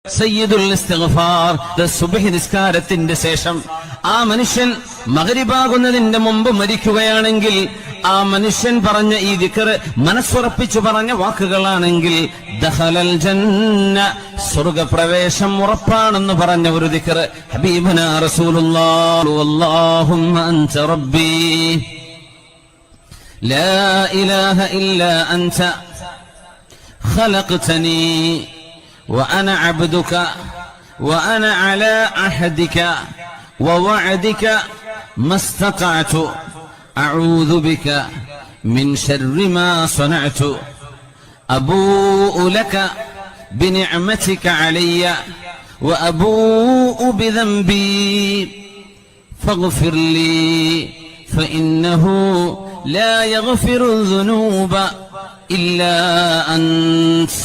സയ്യിദുൽ ഇസ്തിഗ്ഫാർ, സുബ്ഹി നിസ്കാരത്തിന്റെ ശേഷം ആ മനുഷ്യൻ മഗ്രിബാകുന്നതിന്റെ മുമ്പ് മരിക്കുകയാണെങ്കിൽ ആ മനുഷ്യൻ പറഞ്ഞ ഈ ദിക്ർ മനസ്സുറപ്പിച്ചു പറഞ്ഞ വാക്കുകളാണെങ്കിൽ ദഖലൽ ജന്ന, സ്വർഗ്ഗപ്രവേശം ഉറപ്പാണെന്ന് പറഞ്ഞ ഒരു ദിക്ർ ഹബീബനാ റസൂലുള്ളാഹി അല്ലാഹുമ്മ അൻത റബ്ബി ലാ ഇലാഹ ഇല്ലാ അൻത ഖലഖ്തനീ وأنا عبدك وأنا على عهدك ووعدك ما استطعت أعوذ بك من شر ما صنعت أبوء لك بنعمتك علي وأبوء بذنبي فاغفر لي فإنه لا يغفر الذنوب إلا أنت